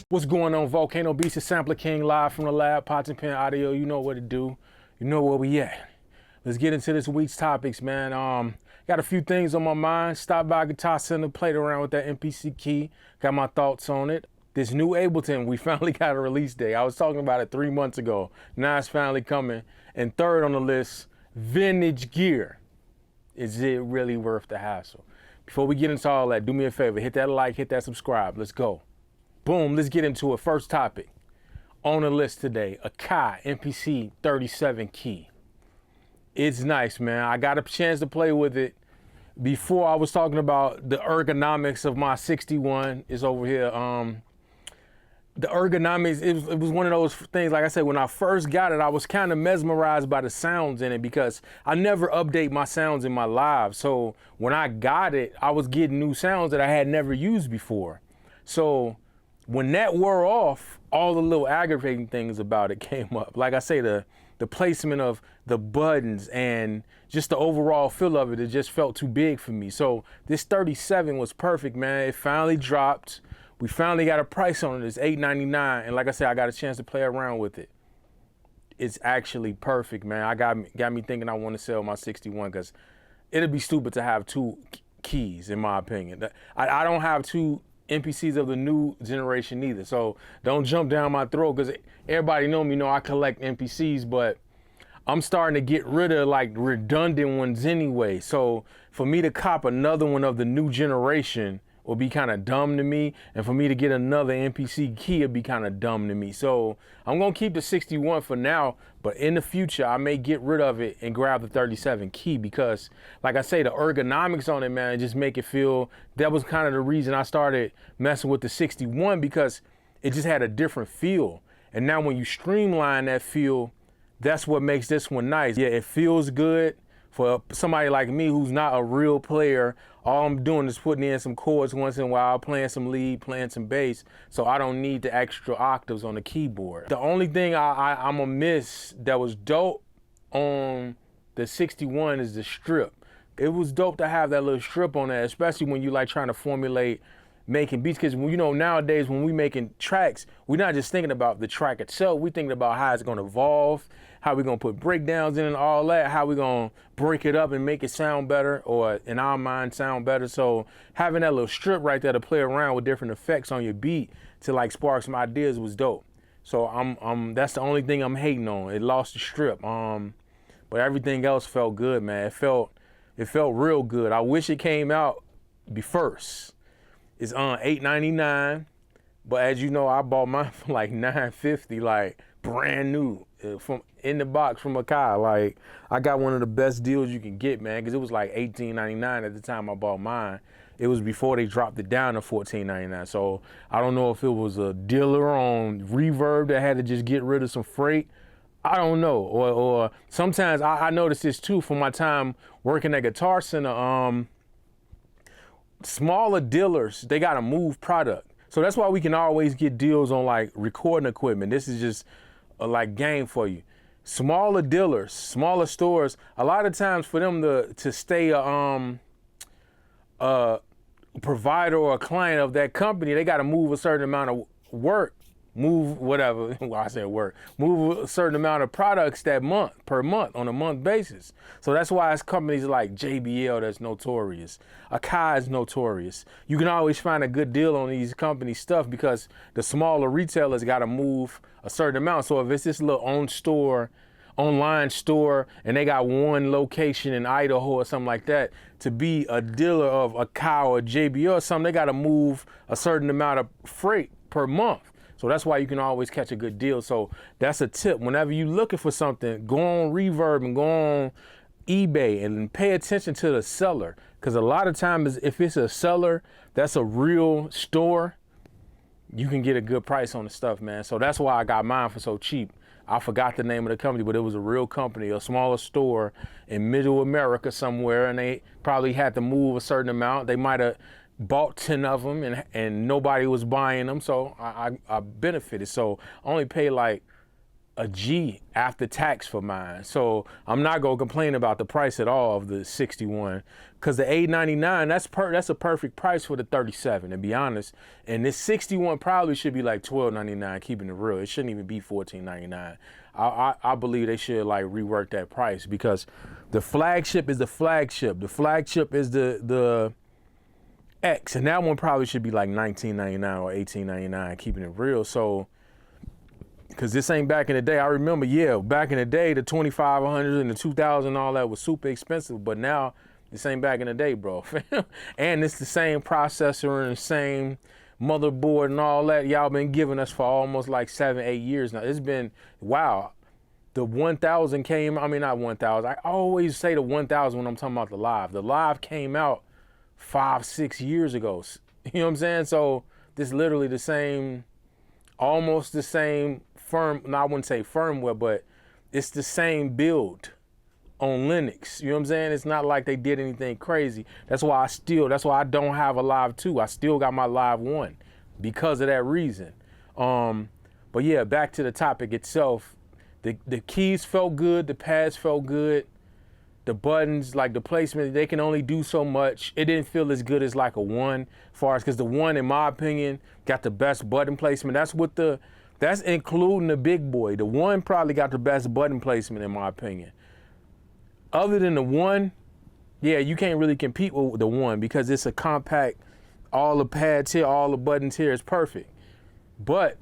What's going on, Volcano Beast? It's Sampler King live from the lab, Pots and Pen Audio. You know what to do. You know where we at. Let's get into this week's topics, man. Got a few things on my mind. Stopped by Guitar Center, played around with that MPC Key. Got my thoughts on it. This new Ableton, we finally got a release date. I was talking about it 3 months ago. Now it's finally coming. And third on the list, vintage gear. Is it really worth the hassle? Before we get into all that, do me a favor. Hit that like, hit that subscribe. Let's go. Boom, let's get into it. First topic on the list today, Akai MPC 37 Key. It's nice, man. I got a chance to play with it. Before I was talking about the ergonomics of my 61 is over here. The ergonomics, it was one of those things, like I said, when I first got it, I was kind of mesmerized by the sounds in it because I never update my sounds in my live. So when I got it, I was getting new sounds that I had never used before. So when that wore off, all the little aggravating things about it came up. Like I say, the placement of the buttons and just the overall feel of it, it just felt too big for me. So this 37 was perfect, man. It finally dropped. We finally got a price on it. It's $8.99. And like I said, I got a chance to play around with it. It's actually perfect, man. I got me thinking I want to sell my 61 because it'd be stupid to have two keys, in my opinion. I don't have two MPCs of the new generation either, so don't jump down my throat because everybody know me, I collect MPCs, but I'm starting to get rid of like redundant ones anyway. So for me to cop another one of the new generation will be kind of dumb to me, and for me to get another MPC key would be kind of dumb to me. So I'm gonna keep the 61 for now, but in the future I may get rid of it and grab the 37 key because, like I say, the ergonomics on it, man, just make it feel. That was kind of the reason I started messing with the 61 because it just had a different feel. And now when you streamline that feel, that's what makes this one nice. Yeah, it feels good. For somebody like me who's not a real player, all I'm doing is putting in some chords once in a while, playing some lead, playing some bass, so I don't need the extra octaves on the keyboard. The only thing I'm gonna miss that was dope on the 61 is the strip. It was dope to have that little strip on there, especially when you like trying to formulate making beats, because nowadays when we making tracks, we're not just thinking about the track itself, we're thinking about how it's gonna evolve, how we're gonna put breakdowns in and all that, how we're gonna break it up and make it sound better, or in our mind sound better. So having that little strip right there to play around with different effects on your beat to like spark some ideas was dope. So that's the only thing I'm hating on. It lost the strip. But everything else felt good, man. It felt real good. I wish it came out be first. It's on $8.99, but as you know, I bought mine for like $9.50, like brand new, from in the box from Akai. Like I got one of the best deals you can get, man, because it was like $18.99 at the time I bought mine. It was before they dropped it down to $14.99. So I don't know if it was a dealer on Reverb that had to just get rid of some freight. I don't know, or sometimes I noticed this too from my time working at Guitar Center. Smaller dealers, they gotta move product. So that's why we can always get deals on like recording equipment. This is just a like game for you. Smaller dealers, smaller stores, a lot of times for them to stay a provider or a client of that company, they gotta move a certain amount of work, move whatever, well, I said work, move a certain amount of products that month, per month, on a month basis. So that's why it's companies like JBL that's notorious. Akai is notorious. You can always find a good deal on these company stuff because the smaller retailers gotta move a certain amount. So if it's this little online store, and they got one location in Idaho or something like that, to be a dealer of Akai or JBL or something, they gotta move a certain amount of freight per month. So that's why you can always catch a good deal. So that's a tip. Whenever you're looking for something, go on Reverb and go on eBay and pay attention to the seller. Because a lot of times, if it's a seller that's a real store, you can get a good price on the stuff, man. So that's why I got mine for so cheap. I forgot the name of the company, but it was a real company, a smaller store in middle America somewhere, and they probably had to move a certain amount. They might have bought 10 of them and nobody was buying them, so I benefited. So I only paid like a G after tax for mine. So I'm not gonna complain about the price at all of the 61, because the $899, that's a perfect price for the 37, to be honest. And this 61 probably should be like $12.99, keeping it real. It shouldn't even be $14.99. I believe they should like rework that price, because the flagship is the flagship. The flagship is the X, and that one probably should be like $19.99 or $18.99, keeping it real. So, because this ain't back in the day. I remember, back in the day, the 2500 and the 2000, all that was super expensive. But now, this ain't back in the day, bro. And it's the same processor and the same motherboard and all that y'all been giving us for almost like 7-8 years now. It's been, wow. The 1000 came, I mean, not 1000. I always say the 1000 when I'm talking about the Live. The Live came out 5-6 years ago. You know what I'm saying? So, this literally the same, almost the same I wouldn't say firmware, but it's the same build on Linux. You know what I'm saying? It's not like they did anything crazy. That's why I don't have a Live 2. I still got my Live 1 because of that reason. But yeah, back to the topic itself. The keys felt good, the pads felt good. The buttons, like the placement, they can only do so much. It didn't feel as good as like a 1, because the 1, in my opinion, got the best button placement. That's including the big boy. The 1 probably got the best button placement, in my opinion. Other than the 1, yeah, you can't really compete with the 1, because it's a compact, all the pads here, all the buttons here is perfect. But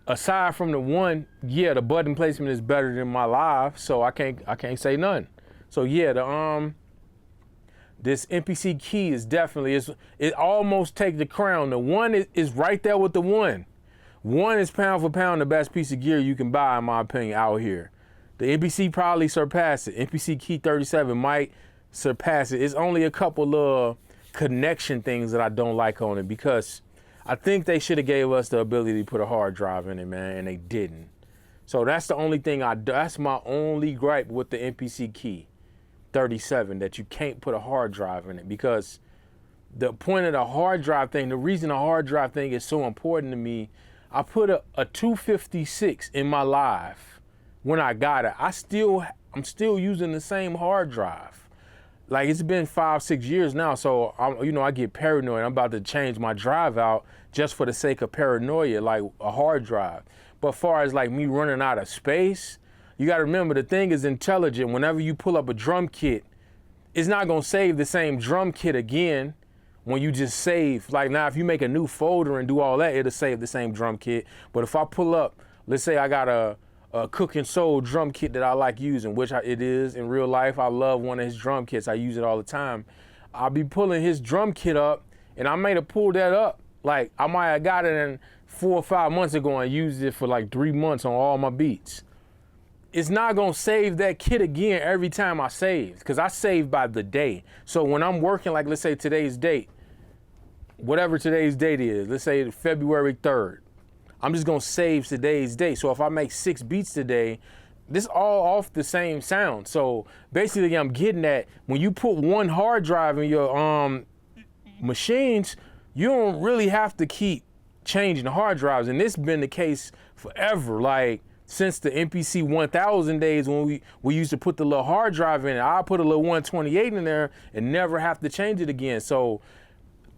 aside from the 1, yeah, the button placement is better than my Live, so I can't say none. So yeah, this MPC Key is definitely, it almost take the crown. The 1 is right there with the 1. 1 is pound for pound the best piece of gear you can buy, in my opinion, out here. The MPC probably surpassed it. MPC Key 37 might surpass it. It's only a couple of connection things that I don't like on it, because I think they should have gave us the ability to put a hard drive in it, man, and they didn't. So that's the only thing that's my only gripe with the MPC Key 37, that you can't put a hard drive in it, because the point of the hard drive thing, the reason the hard drive thing is so important to me, I put a 256 in my Live when I got it. I'm still using the same hard drive. Like, it's been 5-6 years now, so I get paranoid. I'm about to change my drive out just for the sake of paranoia, like a hard drive. But far as like me running out of space, you got to remember, the thing is intelligent. Whenever you pull up a drum kit, it's not going to save the same drum kit again when you just save. Like, now, if you make a new folder and do all that, it'll save the same drum kit. But if I pull up, let's say I got a Cook and Soul drum kit that I like using, which it is in real life. I love one of his drum kits. I use it all the time. I'll be pulling his drum kit up, and I might have pulled that up. Like, I might have got it in 4 or 5 months ago and used it for like 3 months on all my beats. It's not gonna save that kit again every time I save, because I save by the day. So when I'm working, like, let's say today's date, whatever today's date is, let's say February 3rd, I'm just gonna save today's date. So if I make 6 beats today, this all off the same sound. So basically, I'm getting at, when you put one hard drive in your machines, you don't really have to keep changing the hard drives. And this has been the case forever. Like, since the MPC 1000 days, when we used to put the little hard drive in it, I put a little 128 in there and never have to change it again. So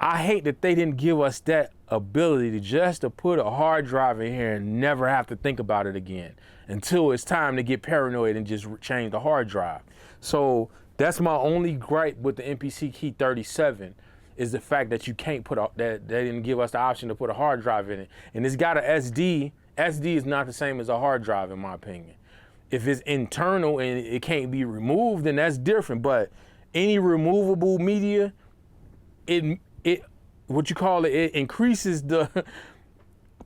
I hate that they didn't give us that ability to just to put a hard drive in here and never have to think about it again until it's time to get paranoid and just change the hard drive. So that's my only gripe with the MPC Key 37, is the fact that you can't that they didn't give us the option to put a hard drive in it. And it's got a SD. SD is not the same as a hard drive, in my opinion. If it's internal and it can't be removed, then that's different. But any removable media, it increases the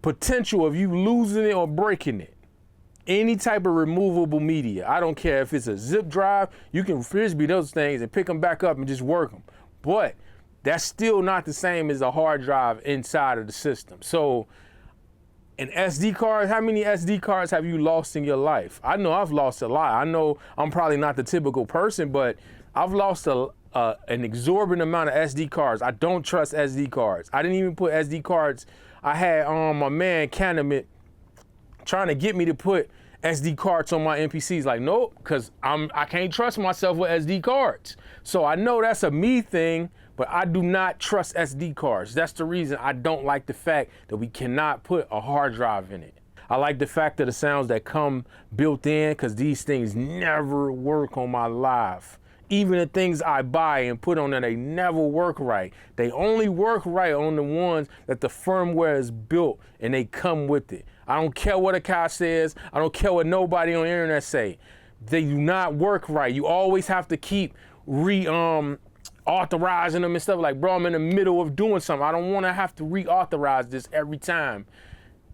potential of you losing it or breaking it. Any type of removable media, I don't care if it's a zip drive, you can frisbee those things and pick them back up and just work them. But that's still not the same as a hard drive inside of the system. So an SD card, how many SD cards have you lost in your life? I know I've lost a lot. I know I'm probably not the typical person, but I've lost an exorbitant amount of SD cards. I don't trust SD cards. I didn't even put SD cards. I had my man Canamit trying to get me to put SD cards on my MPCs. Like, nope, because I can't trust myself with SD cards. So I know that's a me thing, but I do not trust SD cards. That's the reason I don't like the fact that we cannot put a hard drive in it. I like the fact that the sounds that come built in, because these things never work on my live. Even the things I buy and put on there, they never work right. They only work right on the ones that the firmware is built and they come with it. I don't care what Akai says. I don't care what nobody on the internet say. They do not work right. You always have to keep authorizing them and stuff. Like, bro, I'm in the middle of doing something. I don't want to have to reauthorize this every time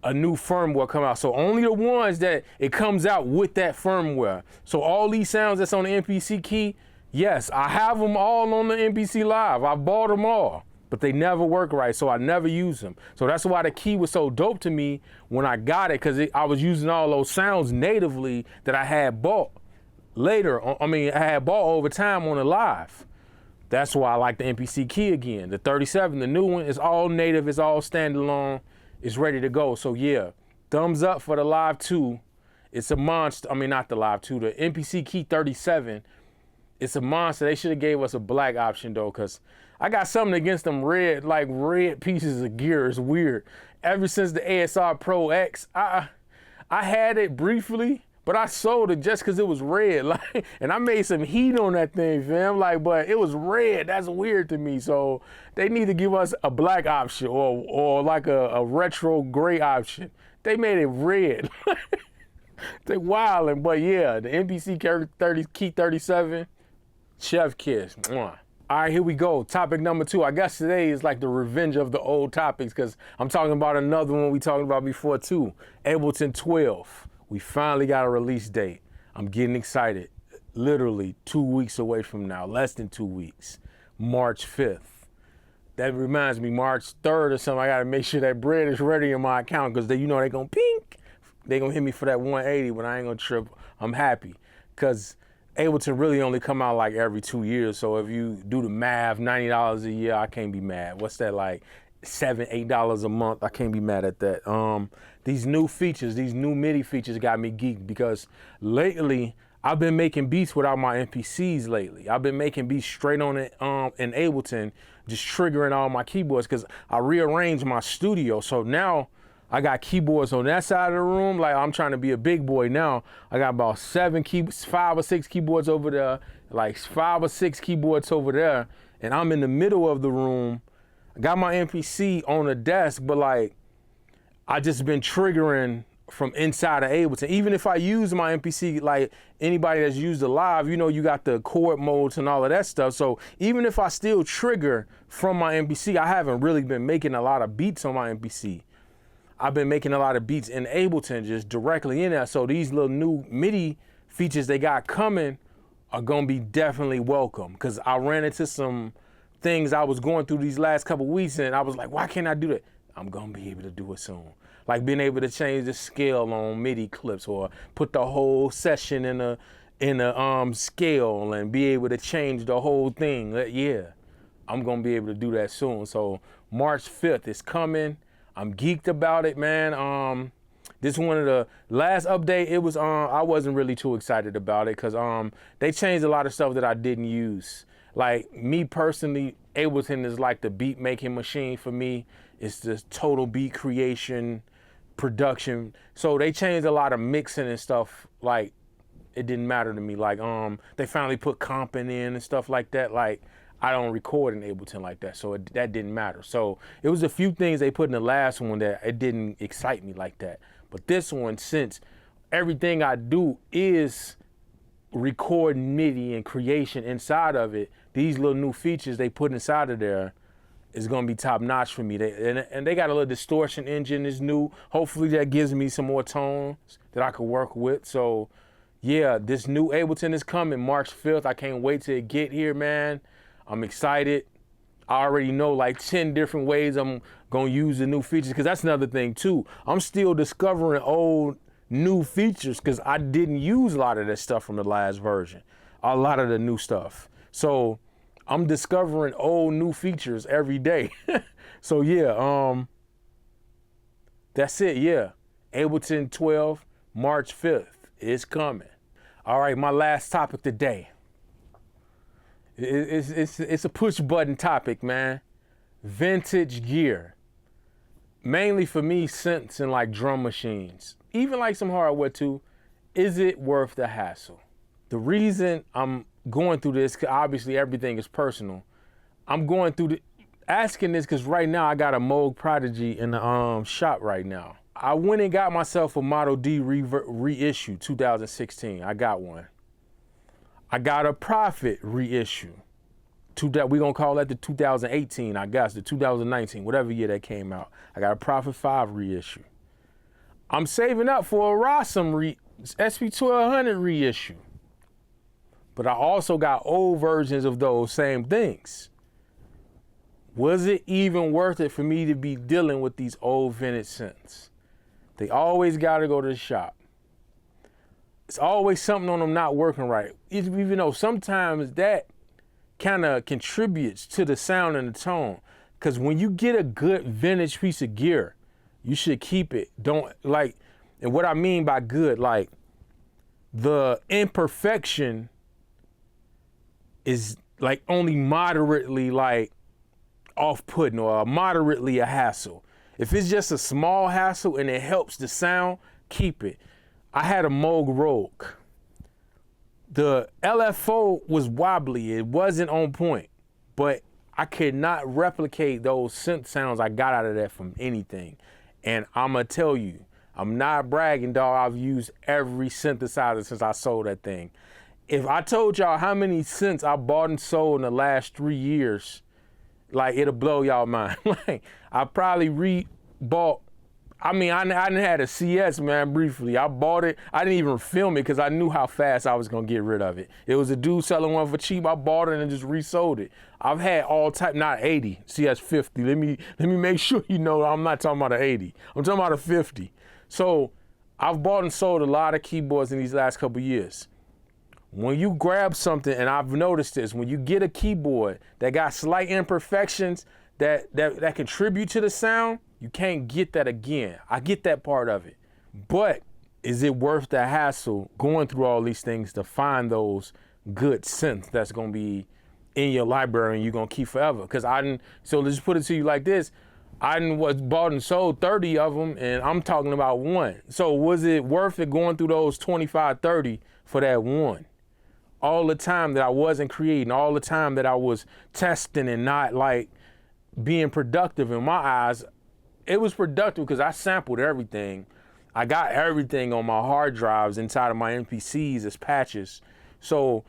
a new firmware come out. So only the ones that it comes out with that firmware. So all these sounds that's on the MPC Key, yes, I have them all on the MPC Live. I bought them all, but they never work right, so I never use them. So that's why the Key was so dope to me when I got it, because I was using all those sounds natively that I had bought later. I had bought over time on the Live. That's why I like the MPC Key again. The 37, the new one, is all native, it's all standalone, it's ready to go. So yeah, thumbs up for the Live 2. It's a monster. Not the Live 2, the MPC Key 37. It's a monster. They should have gave us a black option though, because I got something against them red pieces of gear. It's weird. Ever since the ASR Pro X, I had it briefly, but I sold it just because it was red. And I made some heat on that thing, fam. But it was red. That's weird to me. So they need to give us a black option or like a retro gray option. They made it red. They wildin'. But yeah, the MPC Key 37. Chef kiss. Mwah. All right, here we go. Topic number 2. I guess today is like the revenge of the old topics, because I'm talking about another one we talked about before too. Ableton 12. We finally got a release date. I'm getting excited. Literally 2 weeks away from now, less than 2 weeks. March 5th. That reminds me, March 3rd or something, I gotta make sure that bread is ready in my account, because they gonna pink. They gonna hit me for that 180, but I ain't gonna trip. I'm happy, because Ableton really only come out like every 2 years. So if you do the math, $90 a year, I can't be mad. What's that, like $7, $8 a month? I can't be mad at that. These new features, these new MIDI features got me geeked, because lately I've been making beats without my MPCs lately. I've been making beats straight on it in Ableton, just triggering all my keyboards, because I rearranged my studio. So now I got keyboards on that side of the room. Like, I'm trying to be a big boy now. I got about 5 or 6 keyboards over there, like 5 or 6 keyboards over there, and I'm in the middle of the room. I got my MPC on the desk, but like, I just been triggering from inside of Ableton. Even if I use my MPC, like anybody that's used the Live, you got the chord modes and all of that stuff. So even if I still trigger from my MPC, I haven't really been making a lot of beats on my MPC. I've been making a lot of beats in Ableton, just directly in there. So these little new MIDI features they got coming are gonna be definitely welcome, because I ran into some things I was going through these last couple weeks, and I was like, why can't I do that? I'm gonna be able to do it soon. Like being able to change the scale on MIDI clips, or put the whole session in a scale, and be able to change the whole thing. Yeah, I'm gonna be able to do that soon. So March 5th is coming. I'm geeked about it, man. This one of the last update, it was I wasn't really too excited about it, because they changed a lot of stuff that I didn't use. Like me personally, Ableton is like the beat making machine for me. It's the total beat creation, production. So they changed a lot of mixing and stuff. Like, it didn't matter to me. Like they finally put comping in and stuff like that. Like, I don't record in Ableton like that, so that didn't matter. So it was a few things they put in the last one that it didn't excite me like that. But this one, since everything I do is record MIDI and creation inside of it, these little new features they put inside of there is gonna be top notch for me. And they got a little distortion engine is new. Hopefully that gives me some more tones that I could work with. So yeah, this new Ableton is coming March 5th. I can't wait till it get here, man. I'm excited. I already know like 10 different ways I'm gonna use the new features, because that's another thing too. I'm still discovering old new features, because I didn't use a lot of that stuff from the last version, a lot of the new stuff. So I'm discovering old new features every day. So yeah, that's it, yeah. Ableton 12, March 5th. It's coming. All right, my last topic today. It's a push button topic, man. Vintage gear. Mainly for me, synths and like drum machines. Even like some hardware too. Is it worth the hassle? The reason I'm going through this, 'cause obviously everything is personal. I'm going through asking this because right now I got a Moog Prodigy in the shop right now. I went and got myself a Model D reissue 2016. I got one. I got a Prophet reissue. We're gonna call that the 2018, I guess, the 2019, whatever year that came out. I got a Prophet 5 reissue. I'm saving up for a Rossum SP1200 reissue. But I also got old versions of those same things. Was it even worth it for me to be dealing with these old vintage synths? They always gotta go to the shop. It's always something on them not working right. Even though sometimes that kind of contributes to the sound and the tone. Because when you get a good vintage piece of gear, you should keep it. Don't like, and what I mean by good, like the imperfection is like only moderately like off-putting or moderately a hassle. If it's just a small hassle and it helps the sound, keep it. I had a Moog Rogue. The LFO was wobbly, it wasn't on point, but I could not replicate those synth sounds I got out of that from anything. And I'ma tell you, I'm not bragging, dog, I've used every synthesizer since I sold that thing. If I told y'all how many synths I bought and sold in the last 3 years, like it'll blow y'all mind. Like I probably bought. I mean, I done had a CS, man, briefly. I bought it. I didn't even film it because I knew how fast I was going to get rid of it. It was a dude selling one for cheap. I bought it and just resold it. I've had all type, not 80, CS 50. Let me make sure you know I'm not talking about an 80. I'm talking about a 50. So I've bought and sold a lot of keyboards in these last couple years. When you grab something, and I've noticed this, when you get a keyboard that got slight imperfections that contribute to the sound, you can't get that again. I get that part of it. But is it worth the hassle going through all these things to find those good synths that's gonna be in your library and you're gonna keep forever? Because so let's put it to you like this. I bought and sold 30 of them and I'm talking about one. So was it worth it going through those 25, 30 for that one? All the time that I wasn't creating, all the time that I was testing and not like being productive in my eyes. It was productive because I sampled everything. I got everything on my hard drives inside of my MPCs as patches. So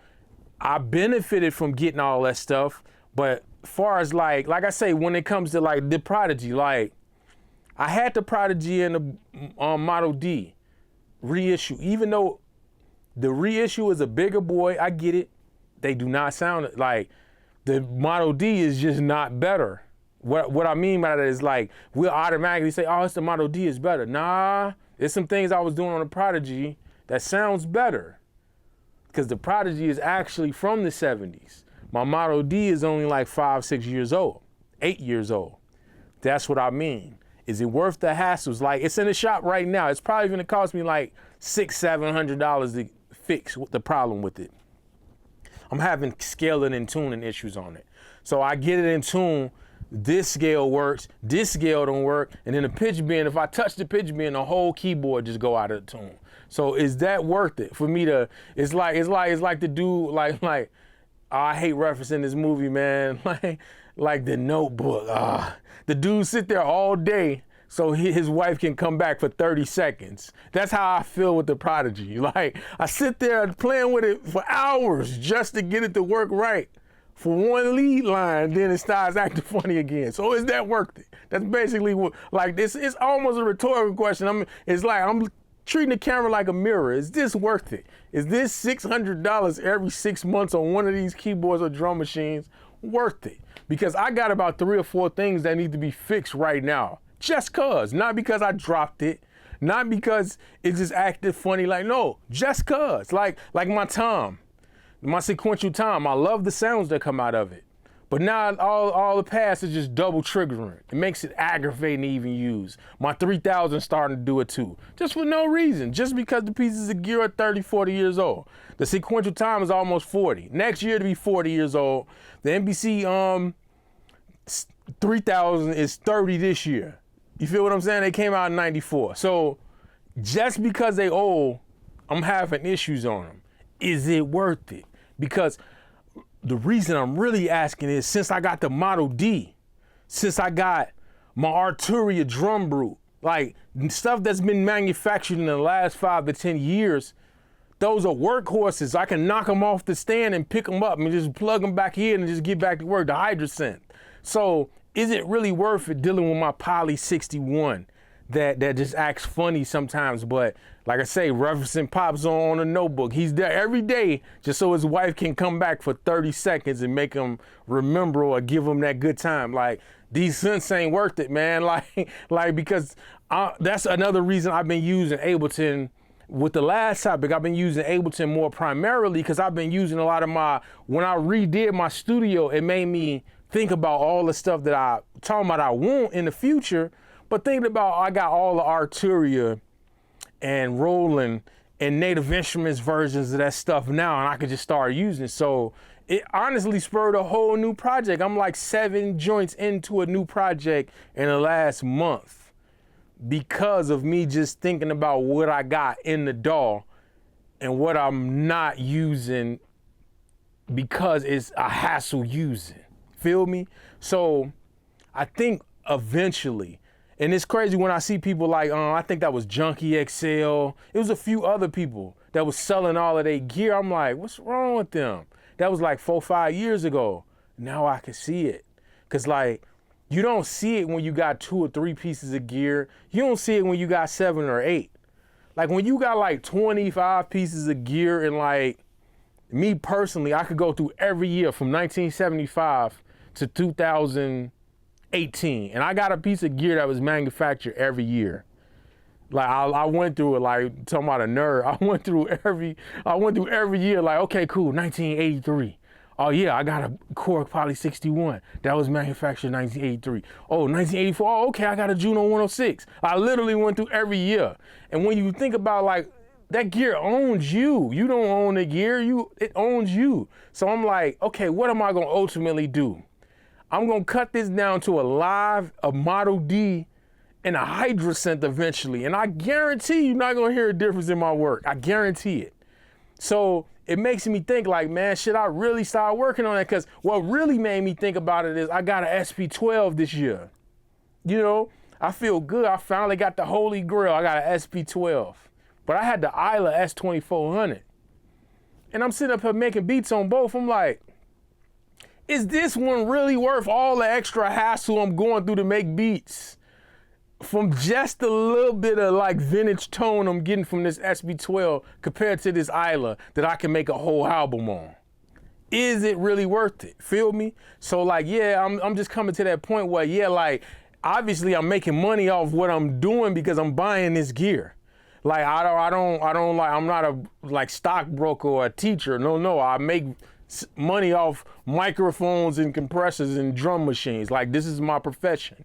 I benefited from getting all that stuff. But far as like I say, when it comes to like the Prodigy, like I had the Prodigy and the Model D reissue. Even though the reissue is a bigger boy, I get it. They do not sound like the Model D is just not better. What I mean by that is like, we'll automatically say, oh, it's the Model D is better. Nah, there's some things I was doing on the Prodigy that sounds better. Because the Prodigy is actually from the 70s. My Model D is only like 5, 6 years old, 8 years old. That's what I mean. Is it worth the hassles? Like, it's in the shop right now. It's probably gonna cost me like $600-700 to fix the problem with it. I'm having scaling and tuning issues on it. So I get it in tune. This scale works, this scale don't work, and then the pitch bend, if I touch the pitch bend, the whole keyboard just go out of the tune. So is that worth it for me to, it's like the dude, like, I hate referencing this movie, man, like The Notebook. The dude sit there all day so his wife can come back for 30 seconds. That's how I feel with the Prodigy. Like, I sit there playing with it for hours just to get it to work right. For one lead line, then it starts acting funny again. So is that worth it? That's basically what, like this, it's almost a rhetorical question. It's like I'm treating the camera like a mirror. Is this worth it? Is this $600 every 6 months on one of these keyboards or drum machines worth it? Because I got about 3 or 4 things that need to be fixed right now. Just cause, not because I dropped it, not because it just acted funny, like no, just cause. Like my tom. My sequential tom, I love the sounds that come out of it. But now all the past is just double triggering. It makes it aggravating to even use. My 3000 starting to do it too. Just for no reason. Just because the pieces of gear are 30, 40 years old. The sequential time is almost 40. Next year to be 40 years old. The MPC 3000 is 30 this year. You feel what I'm saying? They came out in 94. So just because they old, I'm having issues on them. Is it worth it? Because the reason I'm really asking is, since I got the Model D, since I got my Arturia drum brute, like stuff that's been manufactured in the last 5 to 10 years, those are workhorses. I can knock them off the stand and pick them up and just plug them back in and just get back to work, the Hydra synth. So is it really worth it dealing with my Poly 61 that just acts funny sometimes? But like I say, referencing Pop's on a notebook. He's there every day just so his wife can come back for 30 seconds and make him remember or give him that good time. Like, these synths ain't worth it, man. Like because that's another reason I've been using Ableton. With the last topic, I've been using Ableton more primarily because I've been using a lot of when I redid my studio, it made me think about all the stuff that I want in the future. But thinking about, I got all the Arturia and Roland and Native Instruments versions of that stuff now, and I could just start using it. So it honestly spurred a whole new project. I'm like 7 joints into a new project in the last month because of me just thinking about what I got in the DAW and what I'm not using because it's a hassle using. Feel me? So I think eventually, and it's crazy when I see people like, I think that was Junkie XL. It was a few other people that was selling all of their gear. I'm like, what's wrong with them? That was like 4, 5 years ago. Now I can see it. Cause like, you don't see it when you got 2 or 3 pieces of gear. You don't see it when you got 7 or 8. Like when you got like 25 pieces of gear, and like me personally, I could go through every year from 1975 to 2018, and I got a piece of gear that was manufactured every year. Like I went through it, like talking about a nerd. I went through every year. Like, okay, cool, 1983. Oh yeah, I got a Korg Poly 61 that was manufactured in 1983. Oh, 1984. Oh, okay, I got a Juno 106. I literally went through every year. And when you think about like, that gear owns you. You don't own the gear, it owns you. So I'm like, okay, what am I gonna ultimately do? I'm gonna cut this down to a Model D and a Hydra synth eventually. And I guarantee you're not gonna hear a difference in my work. I guarantee it. So it makes me think like, man, should I really start working on that? Because what really made me think about it is I got an SP12 this year. You know, I feel good. I finally got the holy grail. I got an SP12. But I had the Isla S2400. And I'm sitting up here making beats on both. I'm like, is this one really worth all the extra hassle I'm going through to make beats? From just a little bit of like vintage tone I'm getting from this SB12 compared to this Isla that I can make a whole album on. Is it really worth it? Feel me? So like, yeah, I'm just coming to that point where, yeah, like, obviously I'm making money off what I'm doing because I'm buying this gear. Like, I don't like, I'm not a like stockbroker or a teacher. No, I make money off microphones and compressors and drum machines. Like, this is my profession.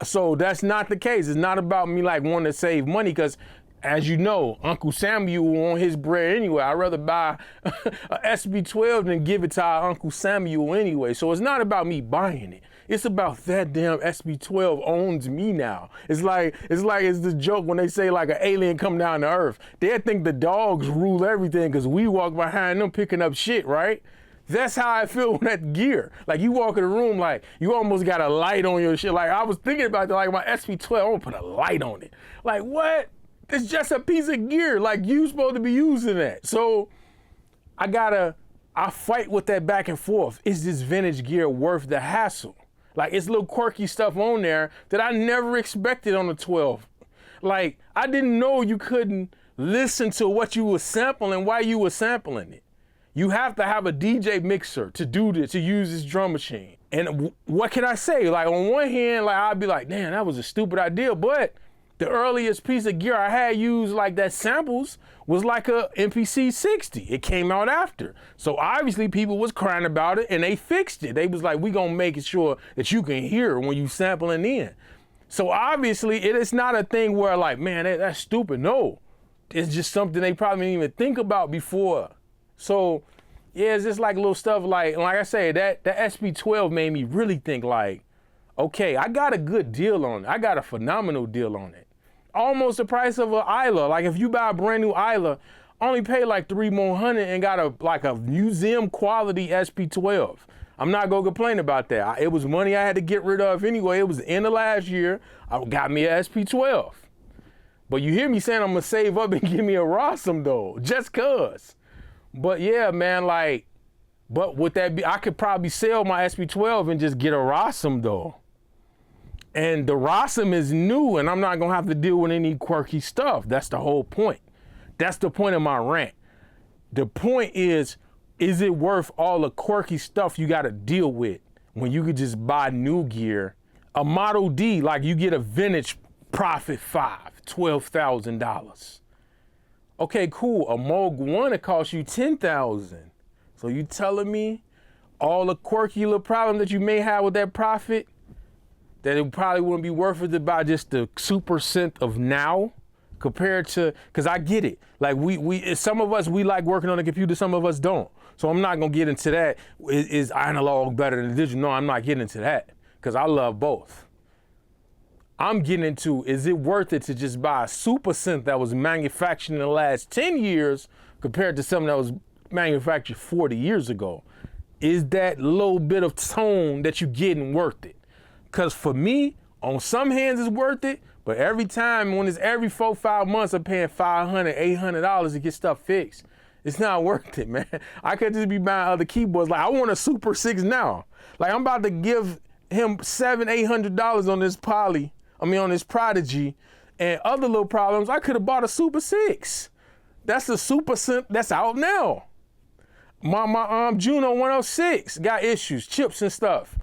So that's not the case. It's not about me like wanting to save money because, as you know, Uncle Samuel on his bread anyway. I'd rather buy a SB12 than give it to our Uncle Samuel anyway. So it's not about me buying it. It's about that damn SB12 owns me now. It's the joke when they say like an alien come down to Earth. They think the dogs rule everything because we walk behind them picking up shit, right? That's how I feel with that gear. Like, you walk in the room, like, you almost got a light on your shit. Like, I was thinking about that, like, my SP12, I'm gonna put a light on it. Like, what? It's just a piece of gear. Like, you supposed to be using that. So, I fight with that back and forth. Is this vintage gear worth the hassle? Like, it's little quirky stuff on there that I never expected on the 12. Like, I didn't know you couldn't listen to what you were sampling while you were sampling it. You have to have a DJ mixer to do this, to use this drum machine. And what can I say? Like, on one hand, like, I'd be like, damn, that was a stupid idea, but The earliest piece of gear I had used like that samples was like a MPC 60. It came out after. So obviously people was crying about it and they fixed it. They was like, we gonna make sure that you can hear when you sampling in. So obviously it is not a thing where like, man, that's stupid. No, it's just something they probably didn't even think about before. So yeah, it's just like little stuff like I say, that SP12 made me really think like, okay, I got a good deal on it. I got a phenomenal deal on it. Almost the price of an Isla. Like if you buy a brand new Isla, only pay like $300 more and got a museum quality SP12. I'm not gonna complain about that. It was money I had to get rid of anyway. It was the end of last year. I got me a SP12. But you hear me saying I'm gonna save up and give me a Rossum though, just cause. But yeah, man, like, but would that be, I could probably sell my SP12 and just get a Rossum though. And the Rossum is new and I'm not gonna have to deal with any quirky stuff. That's the whole point. That's the point of my rant. The point is it worth all the quirky stuff you gotta deal with when you could just buy new gear? A Model D, like you get a vintage Prophet 5, $12,000. Okay, cool, a Moog 1, it costs you $10,000. So you telling me all the quirky little problems that you may have with that Prophet, that it probably wouldn't be worth it to buy just the super synth of now compared to, cause I get it. Like some of us, we like working on the computer, some of us don't. So I'm not gonna get into that, is analog better than digital? No, I'm not getting into that, cause I love both. I'm getting into, is it worth it to just buy a super synth that was manufactured in the last 10 years compared to something that was manufactured 40 years ago? Is that little bit of tone that you're getting worth it? Because for me, on some hands it's worth it, but every time, when it's every 4-5 months, I'm paying $500, $800 to get stuff fixed. It's not worth it, man. I could just be buying other keyboards. Like I want a Super 6 now. Like I'm about to give him $700, $800 on this on this Prodigy, and other little problems. I could have bought a Super 6. That's a Super synth that's out now. My Juno 106 got issues, chips and stuff.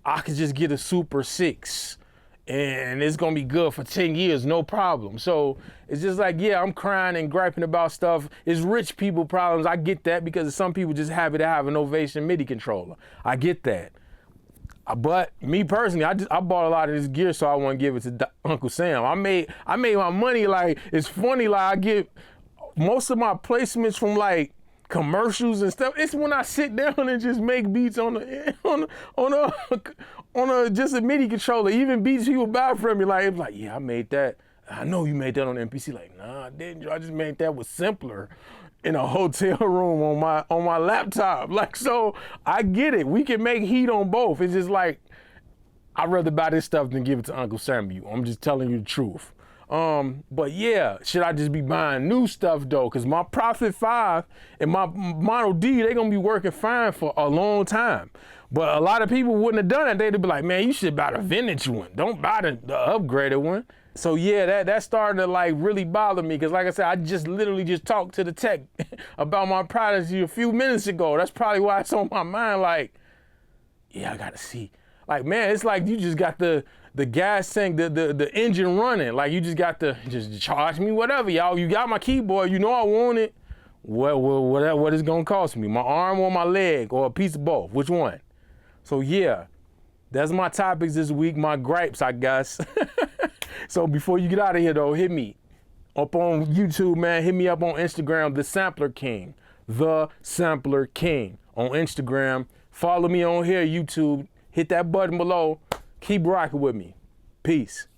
I could just get a Super 6 and it's gonna be good for 10 years, no problem. So it's just like, yeah, I'm crying and griping about stuff. It's rich people problems. I get that because some people just happy to have an Ovation MIDI controller. I get that. But me personally, I bought a lot of this gear, so I want to give it to Uncle Sam. I made my money. Like, it's funny, like I get most of my placements from like commercials and stuff. It's when I sit down and just make beats on just a MIDI controller. Even beats people buy from me, like it's like, yeah, I made that. I know you made that on MPC. Like, nah, I didn't. I just made that with Simpler in a hotel room on my laptop. Like, so I get it. We can make heat on both. It's just like, I'd rather buy this stuff than give it to Uncle Samuel. I'm just telling you the truth. But yeah, should I just be buying new stuff though? Cause my Prophet 5 and my Model D, they're gonna be working fine for a long time. But a lot of people wouldn't have done it. They'd be like, man, you should buy the vintage one. Don't buy the upgraded one. So yeah, that started to like really bother me. Cause like I said, I just literally just talked to the tech about my Prodigy a few minutes ago. That's probably why it's on my mind. Like, yeah, I gotta see. Like, man, it's like you just got the gas tank, the engine running. Like you just got to just charge me whatever, y'all. You got my keyboard, you know I want it. What it's gonna cost me? My arm or my leg or a piece of both? Which one? So yeah, that's my topics this week, my gripes, I guess. So before you get out of here though, hit me up on YouTube, man. Hit me up on Instagram, The Sampler King. The Sampler King on Instagram. Follow me on here, YouTube. Hit that button below. Keep rocking with me. Peace.